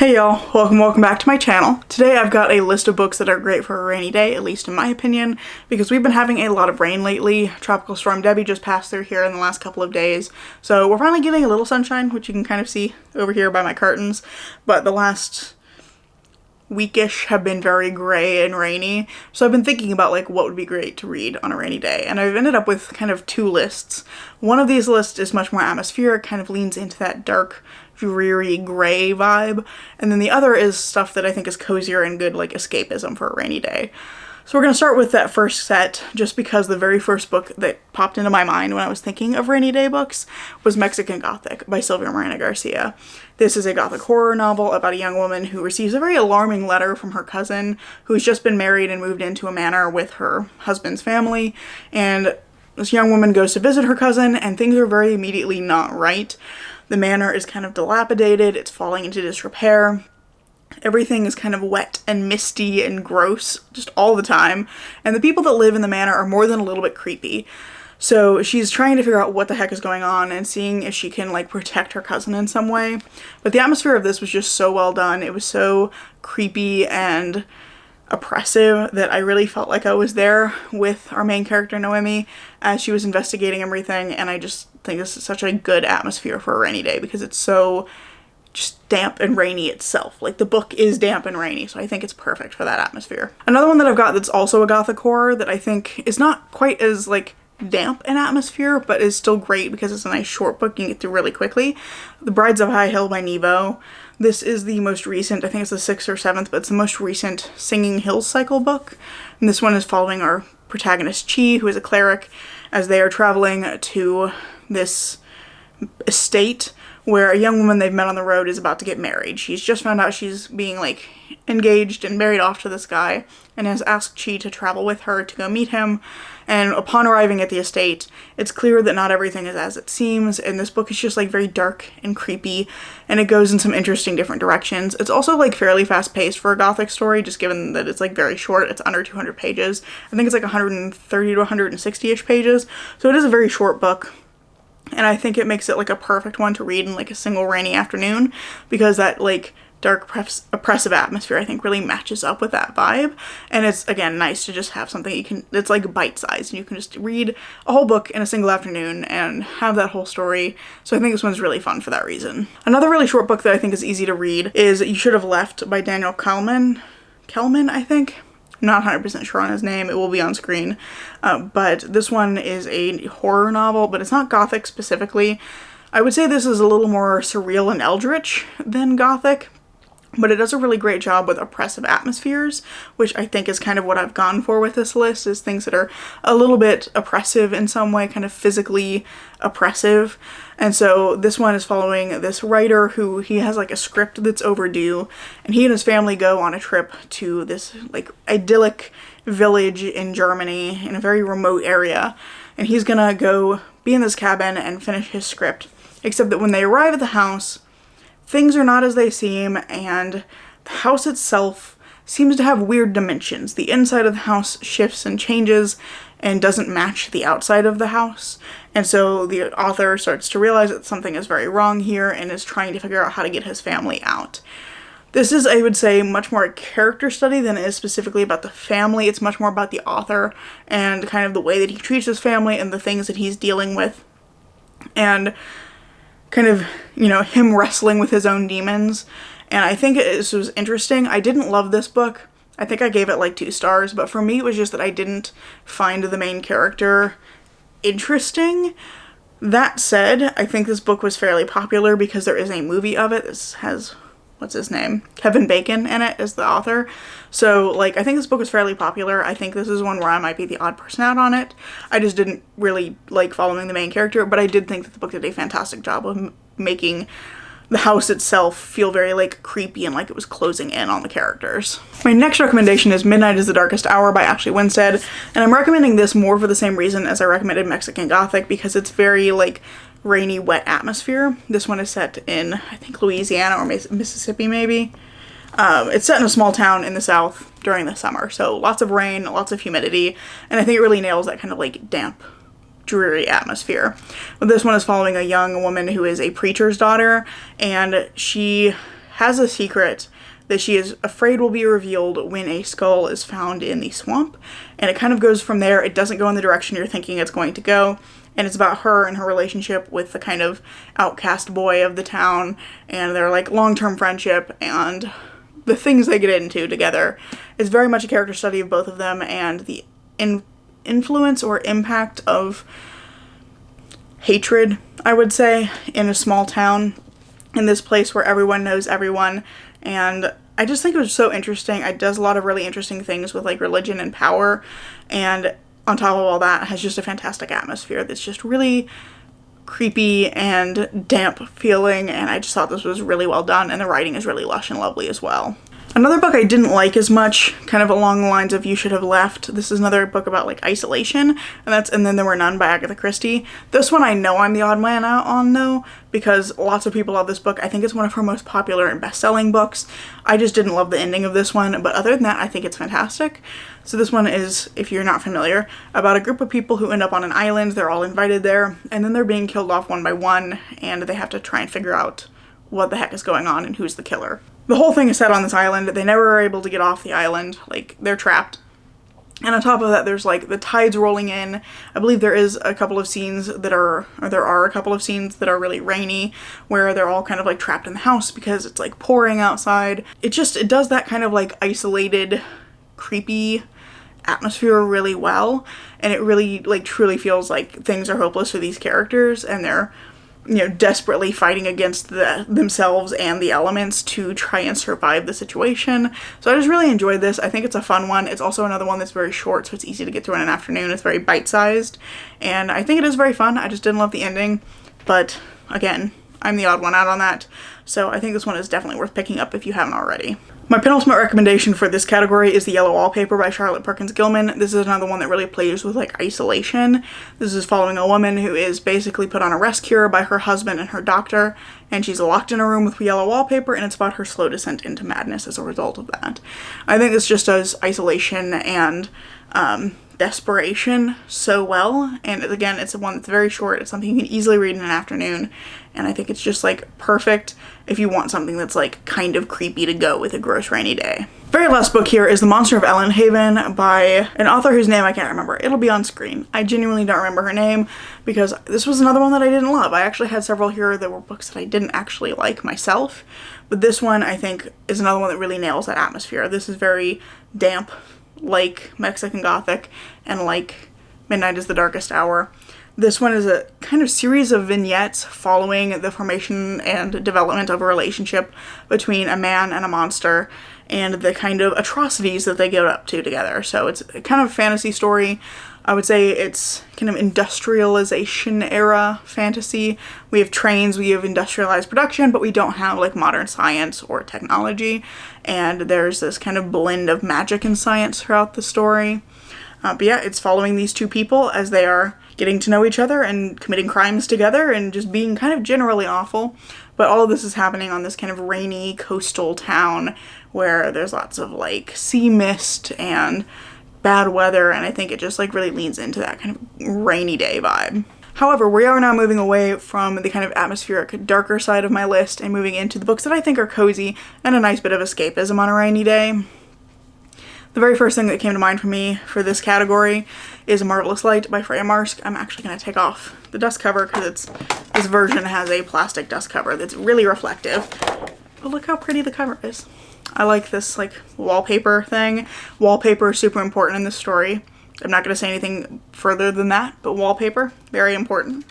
Hey y'all, welcome back to my channel. Today I've got a list of books that are great for a rainy day, at least in my opinion, because we've been having a lot of rain lately. Tropical Storm Debbie just passed through here in the last couple of days, so we're finally getting a little sunshine, which you can kind of see over here by my curtains, but the last weekish have been very gray and rainy, so I've been thinking about like what would be great to read on a rainy day, and I've ended up with kind of two lists. One of these lists is much more atmospheric, kind of leans into that dark, dreary gray vibe, and then the other is stuff that I think is cozier and good like escapism for a rainy day. So we're going to start with that first set, just because the very first book that popped into my mind when I was thinking of rainy day books was Mexican Gothic by Sylvia Moreno Garcia. This is a gothic horror novel about a young woman who receives a very alarming letter from her cousin, who's just been married and moved into a manor with her husband's family, and this young woman goes to visit her cousin and things are very immediately not right. The manor is kind of dilapidated, it's falling into disrepair. Everything is kind of wet and misty and gross just all the time, and the people that live in the manor are more than a little bit creepy. So she's trying to figure out what the heck is going on and seeing if she can like protect her cousin in some way. But the atmosphere of this was just so well done. It was so creepy and oppressive that I really felt like I was there with our main character Noemi as she was investigating everything, and I just think this is such a good atmosphere for a rainy day because it's so just damp and rainy itself. Like the book is damp and rainy, so I think it's perfect for that atmosphere. Another one that I've got that's also a gothic horror that I think is not quite as like damp in atmosphere, but is still great because it's a nice short book you can get through really quickly. The Brides of High Hill by Nevo. This is the most recent, I think it's the 6th or 7th, but it's the most recent Singing Hills cycle book. And this one is following our protagonist Chi, who is a cleric, as they are traveling to this estate where a young woman they've met on the road is about to get married. She's just found out she's being like engaged and married off to this guy and has asked Chi to travel with her to go meet him. And upon arriving at the estate, it's clear that not everything is as it seems, and this book is just like very dark and creepy, and it goes in some interesting different directions. It's also like fairly fast paced for a gothic story, just given that it's like very short. It's under 200 pages. I think it's like 130 to 160-ish pages, so it is a very short book. And I think it makes it like a perfect one to read in like a single rainy afternoon, because that like dark oppressive atmosphere I think really matches up with that vibe. And it's again nice to just have something you can, it's like bite-sized and you can just read a whole book in a single afternoon and have that whole story. So I think this one's really fun for that reason. Another really short book that I think is easy to read is You Should Have Left by Daniel Kelman, I think. Not 100% sure on his name, it will be on screen, but this one is a horror novel, but it's not gothic specifically. I would say this is a little more surreal and eldritch than gothic, but it does a really great job with oppressive atmospheres, which I think is kind of what I've gone for with this list, is things that are a little bit oppressive in some way, kind of physically oppressive. And so this one is following this writer who he has like a script that's overdue, and he and his family go on a trip to this like idyllic village in Germany in a very remote area, and he's gonna go be in this cabin and finish his script, except that when they arrive at the house, things are not as they seem, and the house itself seems to have weird dimensions. The inside of the house shifts and changes and doesn't match the outside of the house. And so the author starts to realize that something is very wrong here and is trying to figure out how to get his family out. This is, I would say, much more a character study than it is specifically about the family. It's much more about the author and kind of the way that he treats his family and the things that he's dealing with. And kind of, you know, him wrestling with his own demons. And I think this was interesting. I didn't love this book. I think I gave it like 2 stars, but for me it was just that I didn't find the main character interesting. That said, I think this book was fairly popular because there is a movie of it. This has, what's his name? Kevin Bacon in it as the author. So like I think this book was fairly popular. I think this is one where I might be the odd person out on it. I just didn't really like following the main character, but I did think that the book did a fantastic job of making the house itself feel very like creepy and like it was closing in on the characters. My next recommendation is Midnight is the Darkest Hour by Ashley Winstead, and I'm recommending this more for the same reason as I recommended Mexican Gothic, because it's very like rainy, wet atmosphere. This one is set in, I think, Louisiana or Mississippi maybe. It's set in a small town in the South during the summer, so lots of rain, lots of humidity, and I think it really nails that kind of like damp, dreary atmosphere. But this one is following a young woman who is a preacher's daughter, and she has a secret that she is afraid will be revealed when a skull is found in the swamp. And it kind of goes from there. It doesn't go in the direction you're thinking it's going to go. And it's about her and her relationship with the kind of outcast boy of the town and their like long-term friendship and the things they get into together. It's very much a character study of both of them and the influence or impact of hatred, I would say, in a small town, in this place where everyone knows everyone. And I just think it was so interesting. It does a lot of really interesting things with like religion and power, and on top of all that has just a fantastic atmosphere that's just really creepy and damp feeling, and I just thought this was really well done, and the writing is really lush and lovely as well. Another book I didn't like as much, kind of along the lines of You Should Have Left. This is another book about like isolation, and then There Were None by Agatha Christie. This one I know I'm the odd man out on though, because lots of people love this book. I think it's one of her most popular and best-selling books. I just didn't love the ending of this one, but other than that, I think it's fantastic. So this one is, if you're not familiar, about a group of people who end up on an island. They're all invited there, and then they're being killed off one by one, and they have to try and figure out what the heck is going on and who's the killer. The whole thing is set on this island. They never are able to get off the island. Like, they're trapped. And on top of that, there's like the tides rolling in. I believe there is a couple of scenes that are, or there are a couple of scenes that are really rainy, where they're all kind of like trapped in the house because it's like pouring outside. It does that kind of like isolated, creepy atmosphere really well. And it really like truly feels like things are hopeless for these characters, and they're, you know, desperately fighting against themselves and the elements to try and survive the situation. So I just really enjoyed this. I think it's a fun one. It's also another one that's very short, so it's easy to get through in an afternoon. It's very bite-sized, and I think it is very fun. I just didn't love the ending, but again, I'm the odd one out on that. So I think this one is definitely worth picking up if you haven't already. My penultimate recommendation for this category is The Yellow Wallpaper by Charlotte Perkins Gilman. This is another one that really plays with like isolation. This is following a woman who is basically put on a rest cure by her husband and her doctor, and she's locked in a room with yellow wallpaper, and it's about her slow descent into madness as a result of that. I think this just does isolation and desperation so well, and again, it's one that's very short. It's something you can easily read in an afternoon, and I think it's just like perfect if you want something that's like kind of creepy to go with a gross rainy day. Very last book here is The Monster of Ellenhaven by an author whose name I can't remember. It'll be on screen. I genuinely don't remember her name because this was another one that I didn't love. I actually had several here that were books that I didn't actually like myself, but this one I think is another one that really nails that atmosphere. This is very damp, like Mexican Gothic, and like Midnight is the Darkest Hour. This one is a kind of series of vignettes following the formation and development of a relationship between a man and a monster and the kind of atrocities that they get up to together. So it's kind of a fantasy story. I would say it's kind of industrialization era fantasy. We have trains, we have industrialized production, but we don't have like modern science or technology. And there's this kind of blend of magic and science throughout the story. But yeah, it's following these two people as they are getting to know each other and committing crimes together and just being kind of generally awful. But all of this is happening on this kind of rainy coastal town where there's lots of like sea mist and bad weather, and I think it just like really leans into that kind of rainy day vibe. However, we are now moving away from the kind of atmospheric, darker side of my list and moving into the books that I think are cozy and a nice bit of escapism on a rainy day. The very first thing that came to mind for me for this category is A Marvelous Light by Freya Marske. I'm actually going to take off the dust cover because this version has a plastic dust cover that's really reflective. But look how pretty the cover is. I like this like wallpaper thing. Wallpaper is super important in this story. I'm not going to say anything further than that, but wallpaper, very important.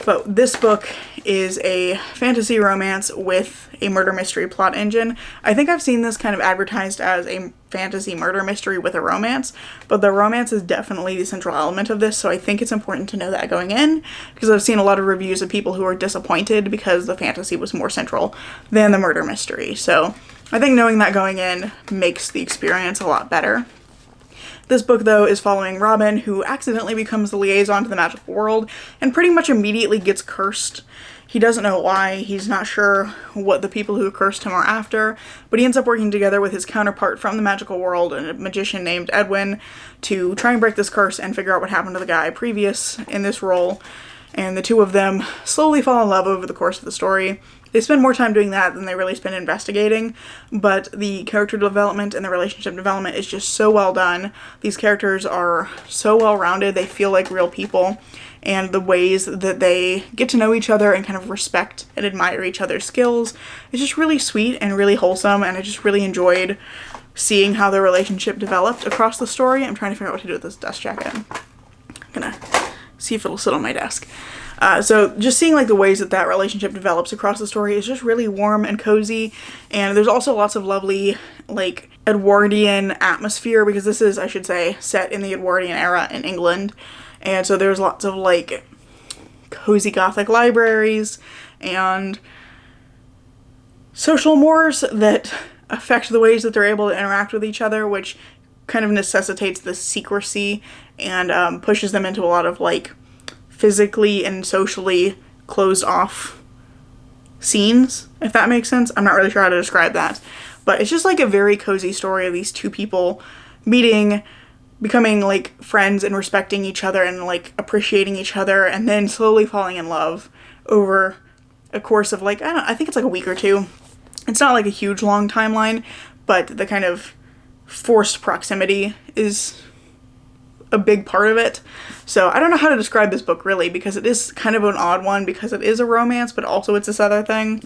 But this book is a fantasy romance with a murder mystery plot engine. I think I've seen this kind of advertised as a fantasy murder mystery with a romance, but the romance is definitely the central element of this, so I think it's important to know that going in, because I've seen a lot of reviews of people who are disappointed because the fantasy was more central than the murder mystery. So I think knowing that going in makes the experience a lot better. This book, though, is following Robin, who accidentally becomes the liaison to the magical world and pretty much immediately gets cursed. He doesn't know why, he's not sure what the people who cursed him are after, but he ends up working together with his counterpart from the magical world, a magician named Edwin, to try and break this curse and figure out what happened to the guy previous in this role. And the two of them slowly fall in love over the course of the story. They spend more time doing that than they really spend investigating, but the character development and the relationship development is just so well done. These characters are so well rounded, they feel like real people, and the ways that they get to know each other and kind of respect and admire each other's skills is just really sweet and really wholesome, and I just really enjoyed seeing how their relationship developed across the story. I'm trying to figure out what to do with this dust jacket. I'm gonna see if it'll sit on my desk. So just seeing like the ways that that relationship develops across the story is just really warm and cozy, and there's also lots of lovely like Edwardian atmosphere, because this is, I should say, set in the Edwardian era in England, and so there's lots of like cozy Gothic libraries and social mores that affect the ways that they're able to interact with each other, which kind of necessitates the secrecy and pushes them into a lot of like physically and socially closed off scenes, if that makes sense. I'm not really sure how to describe that, but it's just like a very cozy story of these two people meeting, becoming like friends and respecting each other and like appreciating each other, and then slowly falling in love over a course of like, I think it's like a week or two. It's not like a huge long timeline, but the kind of forced proximity is a big part of it. So I don't know how to describe this book really, because it is kind of an odd one, because it is a romance, but also it's this other thing.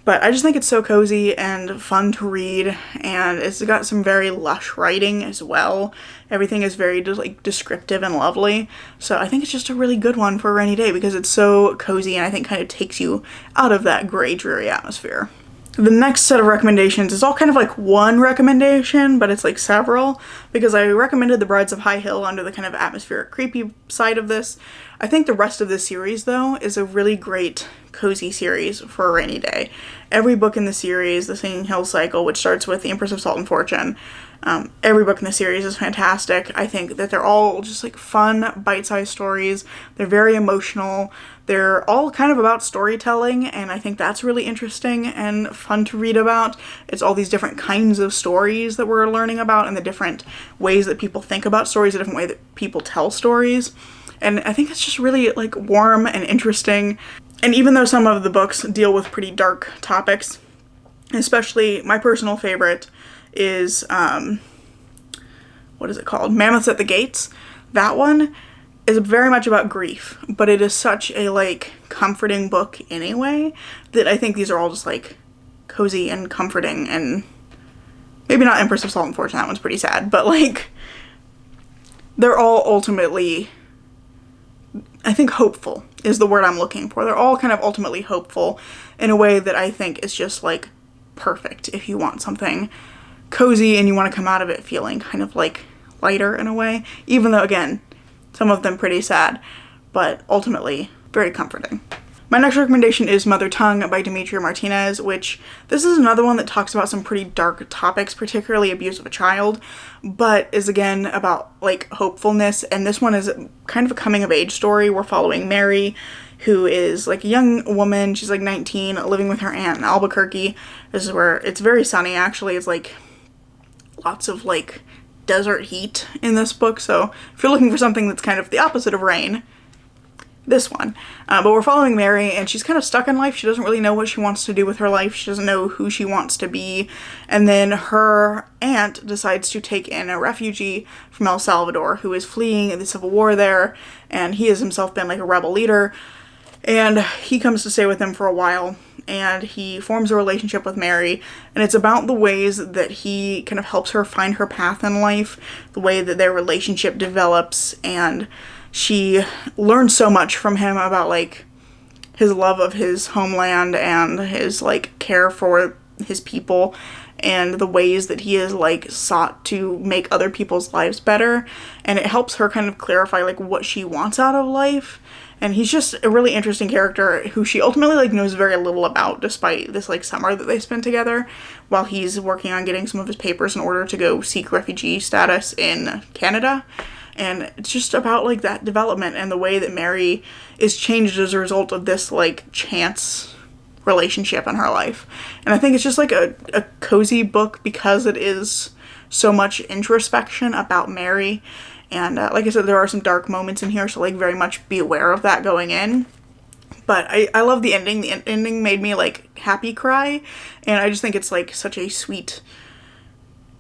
But I just think it's so cozy and fun to read, and it's got some very lush writing as well. Everything is very like descriptive and lovely. So I think it's just a really good one for a rainy day, because it's so cozy and I think kind of takes you out of that gray, dreary atmosphere. The next set of recommendations is all kind of like one recommendation, but it's like several, because I recommended The Brides of High Hill under the kind of atmospheric creepy side of this. I think the rest of this series, though, is a really great cozy series for a rainy day. Every book in the series, the Singing Hill cycle, which starts with The Empress of Salt and Fortune, every book in the series is fantastic. I think that they're all just like fun, bite-sized stories. They're very emotional. They're all kind of about storytelling, and I think that's really interesting and fun to read about. It's all these different kinds of stories that we're learning about, and the different ways that people think about stories, the different way that people tell stories. And I think it's just really like warm and interesting. And even though some of the books deal with pretty dark topics, especially my personal favorite is, what is it called? Mammoths at the Gates. That one is very much about grief, but it is such a like comforting book anyway, that I think these are all just like cozy and comforting, and maybe not Empress of Salt and Fortune, that one's pretty sad, but like they're all ultimately, I think hopeful is the word I'm looking for. They're all kind of ultimately hopeful in a way that I think is just like perfect if you want something cozy and you want to come out of it feeling kind of like lighter in a way, even though again, some of them pretty sad, but ultimately very comforting. My next recommendation is Mother Tongue by Demetria Martinez, which this is another one that talks about some pretty dark topics, particularly abuse of a child, but is again about like hopefulness. And this one is kind of a coming of age story. We're following Mary, who is like a young woman. She's like 19, living with her aunt in Albuquerque. This is where it's very sunny actually. It's like lots of like desert heat in this book, so if you're looking for something that's kind of the opposite of rain, this one. But we're following Mary, and she's kind of stuck in life. She doesn't really know what she wants to do with her life. She doesn't know who she wants to be. And then her aunt decides to take in a refugee from El Salvador who is fleeing the civil war there, and he has himself been like a rebel leader. And he comes to stay with them for a while, and he forms a relationship with Mary, and it's about the ways that he kind of helps her find her path in life, the way that their relationship develops, and she learns so much from him about like his love of his homeland and his like care for his people, and the ways that he has like sought to make other people's lives better, and it helps her kind of clarify like what she wants out of life. And he's just a really interesting character who she ultimately like knows very little about, despite this like summer that they spend together while he's working on getting some of his papers in order to go seek refugee status in Canada. And it's just about like that development and the way that Mary is changed as a result of this like chance relationship in her life. And I think it's just like a cozy book because it is so much introspection about Mary. And like I said, there are some dark moments in here, so like very much be aware of that going in. But I love the ending. The ending made me like happy cry, and I just think it's like such a sweet,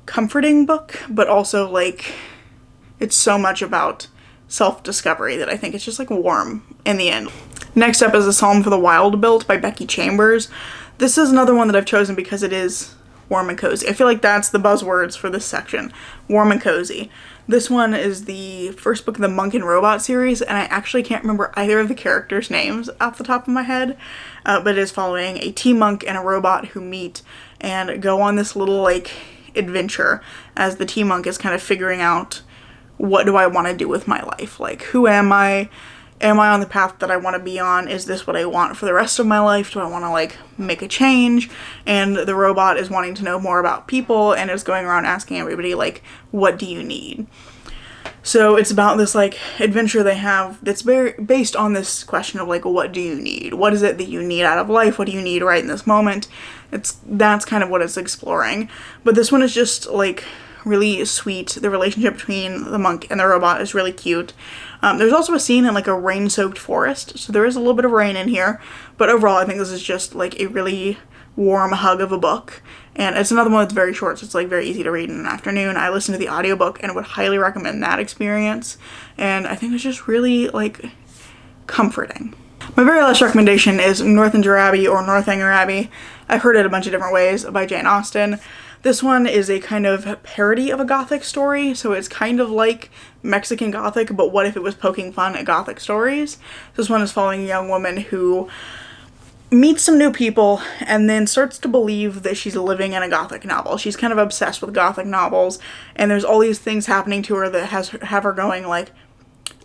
comforting book, but also like it's so much about self-discovery that I think it's just like warm in the end. Next up is A Psalm for the Wild-Built by Becky Chambers. This is another one that I've chosen because it is warm and cozy. I feel like that's the buzzwords for this section. Warm and cozy. This one is the first book of the Monk and Robot series, and I actually can't remember either of the characters' names off the top of my head, but it is following a tea monk and a robot who meet and go on this little like adventure as the tea monk is kind of figuring out, what do I want to do with my life? Like, who am I? Am I on the path that I want to be on? Is this what I want for the rest of my life? Do I want to like make a change? And the robot is wanting to know more about people and is going around asking everybody like, what do you need? So it's about this like adventure they have that's very based on this question of like, what do you need? What is it that you need out of life? What do you need right in this moment? That's kind of what it's exploring. But this one is just like really sweet. The relationship between the monk and the robot is really cute. There's also a scene in like a rain-soaked forest, so there is a little bit of rain in here, but overall I think this is just like a really warm hug of a book, and it's another one that's very short, so it's like very easy to read in an afternoon. I listened to the audiobook and would highly recommend that experience, and I think it's just really like comforting. My very last recommendation is Northanger Abbey or Northanger Abbey. I've heard it a bunch of different ways, by Jane Austen. This one is a kind of parody of a Gothic story, so it's kind of like Mexican Gothic, but what if it was poking fun at Gothic stories? This one is following a young woman who meets some new people and then starts to believe that she's living in a Gothic novel. She's kind of obsessed with Gothic novels, and there's all these things happening to her that have her going like,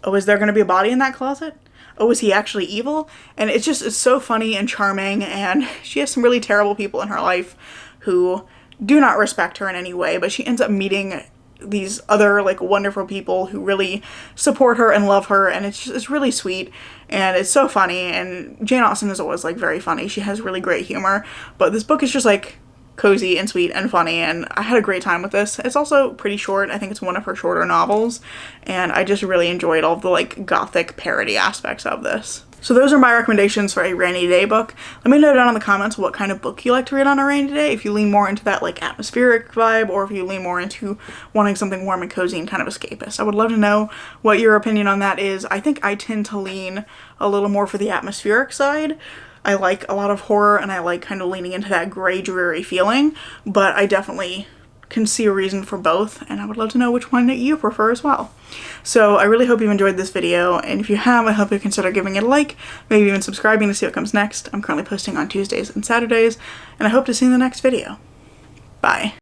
oh, is there going to be a body in that closet? Oh, is he actually evil? And it's so funny and charming, and she has some really terrible people in her life who do not respect her in any way, but she ends up meeting these other like wonderful people who really support her and love her, and it's really sweet and it's so funny. And Jane Austen is always like very funny. She has really great humor, but this book is just like cozy and sweet and funny, and I had a great time with this. It's also pretty short. I think it's one of her shorter novels, and I just really enjoyed all the like Gothic parody aspects of this. So those are my recommendations for a rainy day book. Let me know down in the comments what kind of book you like to read on a rainy day, if you lean more into that like atmospheric vibe, or if you lean more into wanting something warm and cozy and kind of escapist. I would love to know what your opinion on that is. I think I tend to lean a little more for the atmospheric side. I like a lot of horror, and I like kind of leaning into that gray, dreary feeling, but I definitely can see a reason for both, and I would love to know which one that you prefer as well. So I really hope you enjoyed this video, and if you have, I hope you consider giving it a like, maybe even subscribing to see what comes next. I'm currently posting on Tuesdays and Saturdays, and I hope to see you in the next video. Bye.